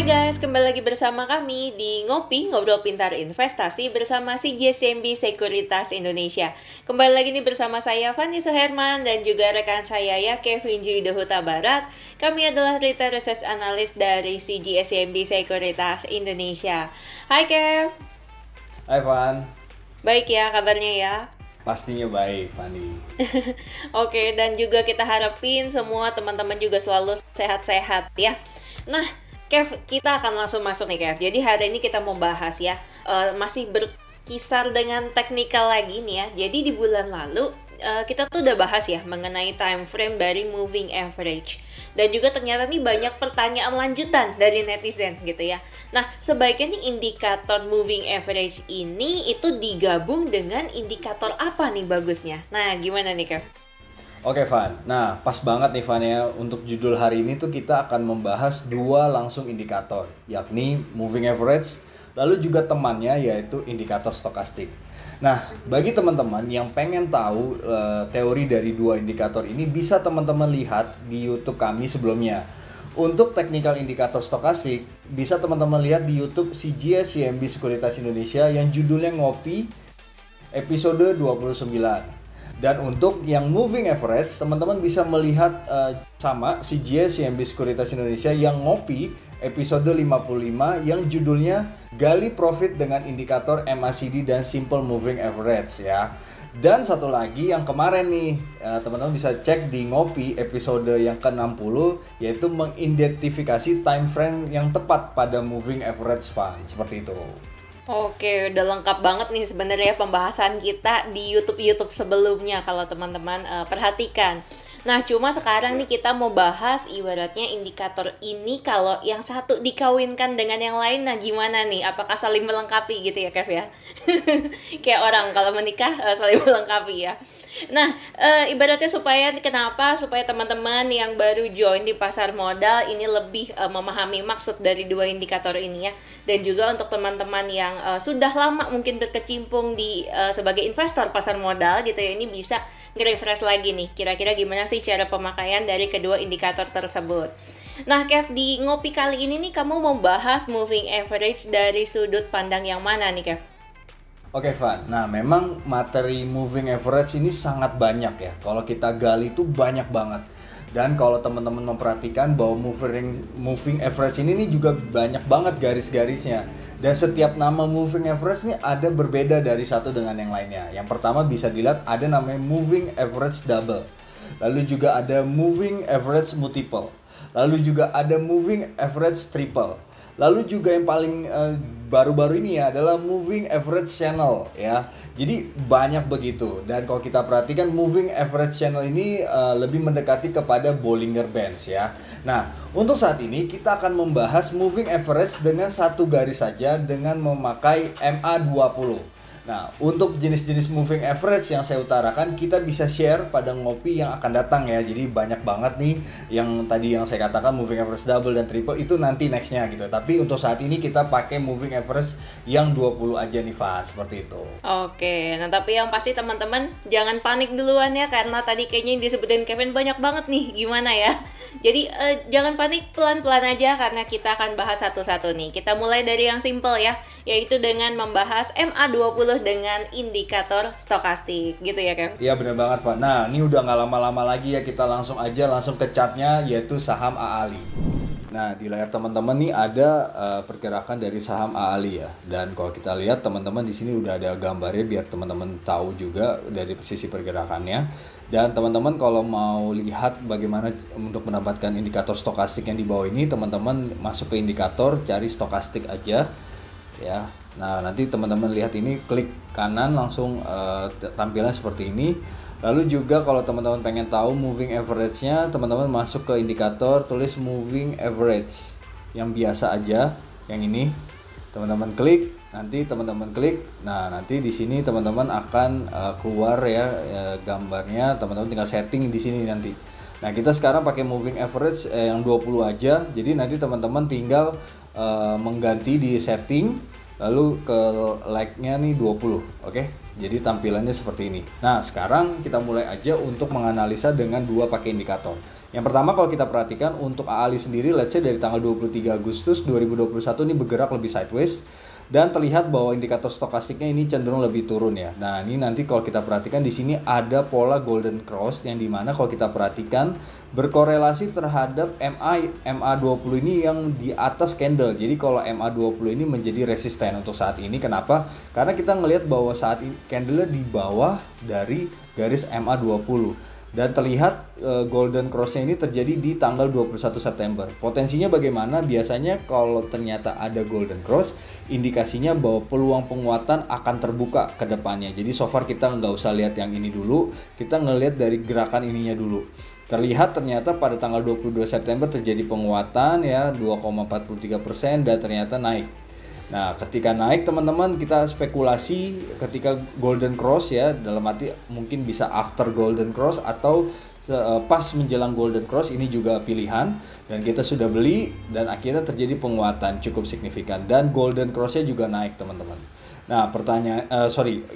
Hai guys, kembali lagi bersama kami di Ngopi, Ngobrol Pintar Investasi bersama CGSMB Sekuritas Indonesia. Kembali lagi nih bersama saya Fanny Suherman dan juga rekan saya ya Kevin Judo Huta Barat. Kami adalah Retail Research Analyst dari CGSMB Sekuritas Indonesia. Hai Kev. Hai Van. Baik ya kabarnya ya? Pastinya baik, Fanny. Oke, dan juga kita harapin semua teman-teman juga selalu sehat-sehat ya. Nah, Kev, kita akan langsung masuk nih Kev. Jadi hari ini kita mau bahas ya, masih berkisar dengan teknikal lagi nih ya. Jadi di bulan lalu kita tuh udah bahas ya mengenai time frame dari moving average. Dan juga ternyata nih banyak pertanyaan lanjutan dari netizen gitu ya. Nah, sebaiknya nih indikator moving average ini itu digabung dengan indikator apa nih bagusnya? Nah, gimana nih Kev? Oke Van, nah pas banget nih Van ya, untuk judul hari ini tuh kita akan membahas dua langsung indikator, yakni moving average, lalu juga temannya yaitu indikator stokastik. Nah, bagi teman-teman yang pengen tahu teori dari dua indikator ini, bisa teman-teman lihat di YouTube kami sebelumnya. Untuk technical indikator stokastik, bisa teman-teman lihat di YouTube CGS CMB Sekuritas Indonesia yang judulnya Ngopi episode 29. Dan untuk yang moving average, teman-teman bisa melihat sama CGS CMB Sekuritas Indonesia yang Ngopi episode 55 yang judulnya Gali Profit dengan Indikator MACD dan Simple Moving Average ya. Dan satu lagi yang kemarin nih, teman-teman bisa cek di Ngopi episode yang ke-60, yaitu mengidentifikasi time frame yang tepat pada moving average fund, seperti itu. Oke, udah lengkap banget nih sebenarnya pembahasan kita di YouTube sebelumnya kalau teman-teman perhatikan. Nah, cuma sekarang nih kita mau bahas ibaratnya indikator ini kalau yang satu dikawinkan dengan yang lain, nah gimana nih? Apakah saling melengkapi gitu ya, Kev ya? Kayak orang kalau menikah saling melengkapi ya. Nah, ibaratnya supaya teman-teman yang baru join di pasar modal ini lebih memahami maksud dari dua indikator ini ya. Dan juga untuk teman-teman yang sudah lama mungkin berkecimpung di sebagai investor pasar modal gitu ya, ini bisa nge-refresh lagi nih kira-kira gimana sih cara pemakaian dari kedua indikator tersebut. Nah Kev, di Ngopi kali ini nih kamu mau bahas moving average dari sudut pandang yang mana nih Kev? Oke Van, nah memang materi moving average ini sangat banyak ya. Kalau kita gali itu banyak banget. Dan kalau teman-teman memperhatikan bahwa moving average ini juga banyak banget garis-garisnya. Dan setiap nama moving average ini ada berbeda dari satu dengan yang lainnya. Yang pertama bisa dilihat ada namanya moving average double. Lalu juga ada moving average multiple. Lalu juga ada moving average triple. Lalu juga yang paling baru-baru ini ya adalah moving average channel ya. Jadi banyak begitu. Dan kalau kita perhatikan moving average channel ini lebih mendekati kepada Bollinger Bands ya. Nah, untuk saat ini kita akan membahas moving average dengan satu garis saja dengan memakai MA20. Nah, untuk jenis-jenis moving average yang saya utarakan, kita bisa share pada Ngopi yang akan datang ya. Jadi banyak banget nih yang tadi yang saya katakan moving average double dan triple itu nanti nextnya gitu. Tapi untuk saat ini kita pakai moving average yang 20 aja nih Van, seperti itu. Oke, nah tapi yang pasti teman-teman jangan panik duluan ya, karena tadi kayaknya yang disebutin Kevin banyak banget nih, gimana ya. Jadi jangan panik, pelan-pelan aja karena kita akan bahas satu-satu nih. Kita mulai dari yang simple ya, yaitu dengan membahas MA20 dengan indikator stokastik gitu ya Kev? Iya bener banget Pak. Nah ini udah nggak lama-lama lagi ya, kita langsung ke chartnya yaitu saham AALI. Nah di layar teman-teman nih ada pergerakan dari saham AALI ya. Dan kalau kita lihat teman-teman di sini udah ada gambarnya biar teman-teman tahu juga dari sisi pergerakannya. Dan teman-teman kalau mau lihat bagaimana untuk mendapatkan indikator stokastik yang di bawah ini, teman-teman masuk ke indikator, cari stokastik aja ya. Nah nanti teman-teman lihat ini, klik kanan langsung tampilan seperti ini. Lalu juga kalau teman-teman pengen tahu moving average-nya, teman-teman masuk ke indikator, tulis moving average yang biasa aja, yang ini teman-teman klik. Nanti teman-teman klik, nah nanti di sini teman-teman akan keluar ya gambarnya. Teman-teman tinggal setting di sini nanti. Nah kita sekarang pakai moving average yang 20 aja. Jadi nanti teman-teman tinggal mengganti di setting, lalu ke like-nya nih 20, oke? Jadi tampilannya seperti ini. Nah sekarang kita mulai aja untuk menganalisa dengan dua pakai indikator. Yang pertama kalau kita perhatikan untuk AALI sendiri, let's say dari tanggal 23 Agustus 2021 ini bergerak lebih sideways dan terlihat bahwa indikator stokastiknya ini cenderung lebih turun ya. Nah, ini nanti kalau kita perhatikan di sini ada pola golden cross yang dimana kalau kita perhatikan berkorelasi terhadap MA20 ini yang di atas candle. Jadi kalau MA20 ini menjadi resisten untuk saat ini. Kenapa? Karena kita ngelihat bahwa saat ini candle di bawah dari garis MA20. Dan terlihat golden cross-nya ini terjadi di tanggal 21 September. Potensinya bagaimana? Biasanya kalau ternyata ada golden cross, indikasinya bahwa peluang penguatan akan terbuka ke depannya. Jadi so far kita nggak usah lihat yang ini dulu, kita ngelihat dari gerakan ininya dulu. Terlihat ternyata pada tanggal 22 September terjadi penguatan ya 2,43% dan ternyata naik. Nah, ketika naik teman-teman kita spekulasi ketika golden cross ya, dalam arti mungkin bisa after golden cross atau pas menjelang golden cross, ini juga pilihan dan kita sudah beli dan akhirnya terjadi penguatan cukup signifikan dan golden cross-nya juga naik teman-teman. Nah,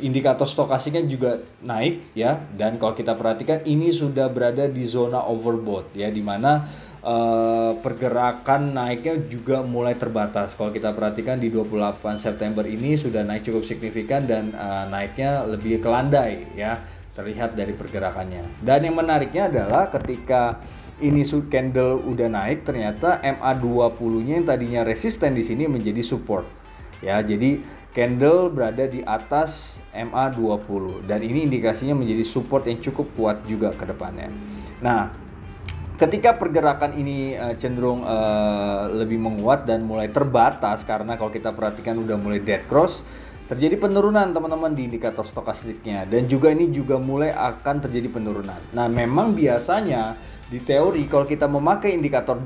indikator stokastiknya juga naik ya, dan kalau kita perhatikan ini sudah berada di zona overbought ya, di mana pergerakan naiknya juga mulai terbatas. Kalau kita perhatikan di 28 September ini sudah naik cukup signifikan dan naiknya lebih ke landai ya, terlihat dari pergerakannya. Dan yang menariknya adalah ketika ini candle udah naik, ternyata MA20-nya yang tadinya resisten di sini menjadi support. Ya, jadi candle berada di atas MA20 dan ini indikasinya menjadi support yang cukup kuat juga ke depannya. Nah, ketika pergerakan ini cenderung lebih menguat dan mulai terbatas karena kalau kita perhatikan udah mulai dead cross, terjadi penurunan teman-teman di indikator stokastiknya dan juga ini juga mulai akan terjadi penurunan. Nah, memang biasanya di teori kalau kita memakai indikator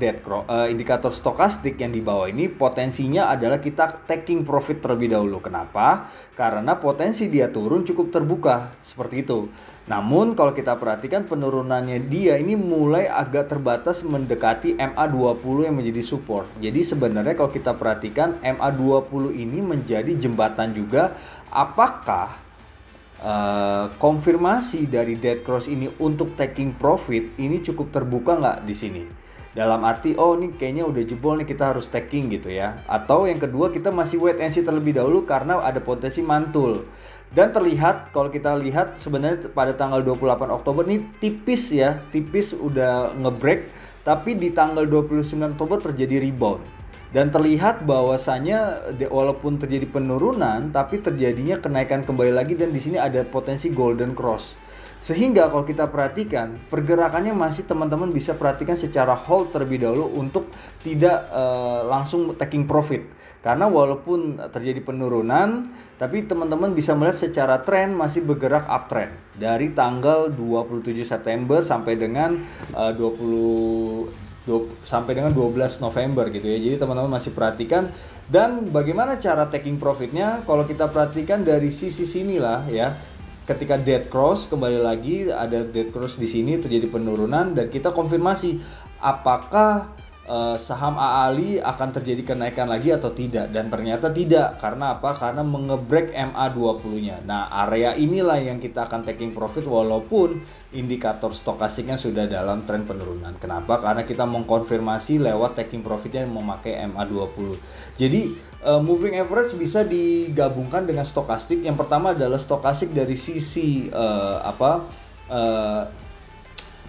indikator stokastik yang di bawah ini, potensinya adalah kita taking profit terlebih dahulu. Kenapa? Karena potensi dia turun cukup terbuka seperti itu. Namun kalau kita perhatikan penurunannya dia ini mulai agak terbatas mendekati MA20 yang menjadi support. Jadi sebenarnya kalau kita perhatikan MA20 ini menjadi jembatan juga, apakah konfirmasi dari dead cross ini untuk taking profit ini cukup terbuka nggak di sini? Dalam arti, oh ini kayaknya udah jebol nih, kita harus taking gitu ya. Atau yang kedua, kita masih wait and see terlebih dahulu karena ada potensi mantul. Dan terlihat, kalau kita lihat sebenarnya pada tanggal 28 Oktober ini tipis ya, tipis udah ngebreak. Tapi di tanggal 29 Oktober terjadi rebound. Dan terlihat bahwasanya walaupun terjadi penurunan, tapi terjadinya kenaikan kembali lagi dan di sini ada potensi golden cross. Sehingga kalau kita perhatikan pergerakannya masih teman-teman bisa perhatikan secara hold terlebih dahulu untuk tidak langsung taking profit. Karena walaupun terjadi penurunan, tapi teman-teman bisa melihat secara tren masih bergerak uptrend dari tanggal 27 September sampai dengan 12 November gitu ya. Jadi teman-teman masih perhatikan. Dan bagaimana cara taking profitnya? Kalau kita perhatikan dari sisi sinilah ya. Ketika dead cross, kembali lagi ada dead cross di sini terjadi penurunan dan kita konfirmasi apakah saham AALI akan terjadi kenaikan lagi atau tidak, dan ternyata tidak. Karena apa? Karena mengebreak MA20-nya. Nah, area inilah yang kita akan taking profit walaupun indikator stokastiknya sudah dalam tren penurunan. Kenapa? Karena kita mengkonfirmasi lewat taking profitnya memakai MA20. Jadi moving average bisa digabungkan dengan stokastik. Yang pertama adalah stokastik dari sisi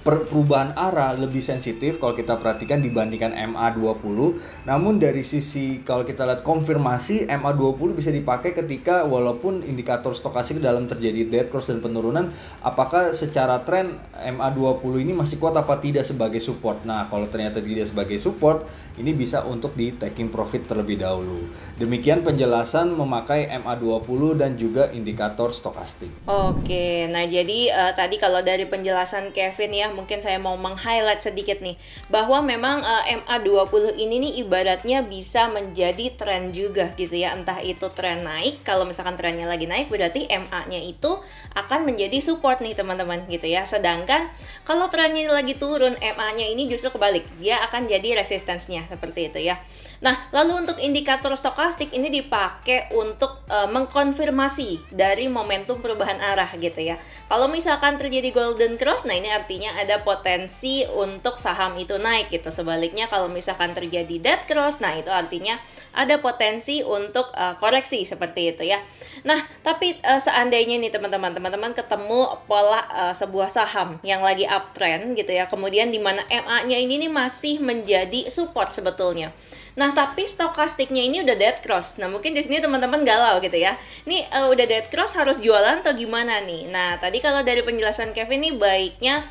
perubahan arah lebih sensitif kalau kita perhatikan dibandingkan MA20. Namun dari sisi kalau kita lihat konfirmasi, MA20 bisa dipakai ketika walaupun indikator stokastik dalam terjadi dead cross dan penurunan, apakah secara tren MA20 ini masih kuat apa tidak sebagai support. Nah, kalau ternyata tidak sebagai support, ini bisa untuk di taking profit terlebih dahulu. Demikian penjelasan memakai MA20 dan juga indikator stokastik. Oke, nah jadi tadi kalau dari penjelasan Kevin ya, mungkin saya mau meng-highlight sedikit nih bahwa memang MA20 ini nih ibaratnya bisa menjadi tren juga gitu ya. Entah itu tren naik, kalau misalkan trennya lagi naik berarti MA-nya itu akan menjadi support nih teman-teman gitu ya. Sedangkan kalau trennya lagi turun, MA-nya ini justru kebalik, dia akan jadi resistance-nya seperti itu ya. Nah, lalu untuk indikator stokastik ini dipakai untuk mengkonfirmasi dari momentum perubahan arah gitu ya. Kalau misalkan terjadi golden cross, nah ini artinya ada potensi untuk saham itu naik gitu. Sebaliknya kalau misalkan terjadi dead cross, nah itu artinya ada potensi untuk koreksi seperti itu ya. Nah, tapi seandainya nih teman-teman ketemu pola sebuah saham yang lagi uptrend gitu ya, kemudian di mana MA-nya ini nih masih menjadi support sebetulnya. Nah, tapi stokastiknya ini udah dead cross. Nah, mungkin di sini teman-teman galau gitu ya. Ini udah dead cross harus jualan atau gimana nih? Nah, tadi kalau dari penjelasan Kevin nih baiknya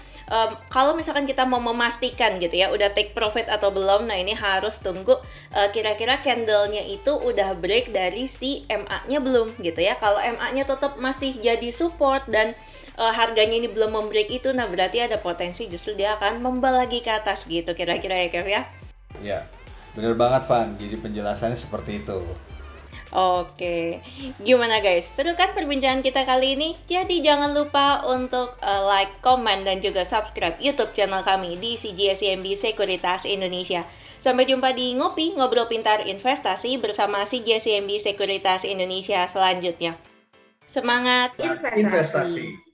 kalau misalkan kita mau memastikan gitu ya, udah take profit atau belum, nah ini harus tunggu kira-kira candle-nya itu udah break dari si MA-nya belum gitu ya. Kalau MA-nya tetap masih jadi support dan harganya ini belum membreak itu, nah berarti ada potensi justru dia akan membal lagi ke atas gitu kira-kira ya Kev ya. Ya, bener banget Van, jadi penjelasannya seperti itu. Oke, gimana guys? Seru kan perbincangan kita kali ini? Jadi jangan lupa untuk like, comment, dan juga subscribe YouTube channel kami di CGSCMB Sekuritas Indonesia. Sampai jumpa di Ngopi, Ngobrol Pintar Investasi bersama CGSCMB Sekuritas Indonesia selanjutnya. Semangat investasi!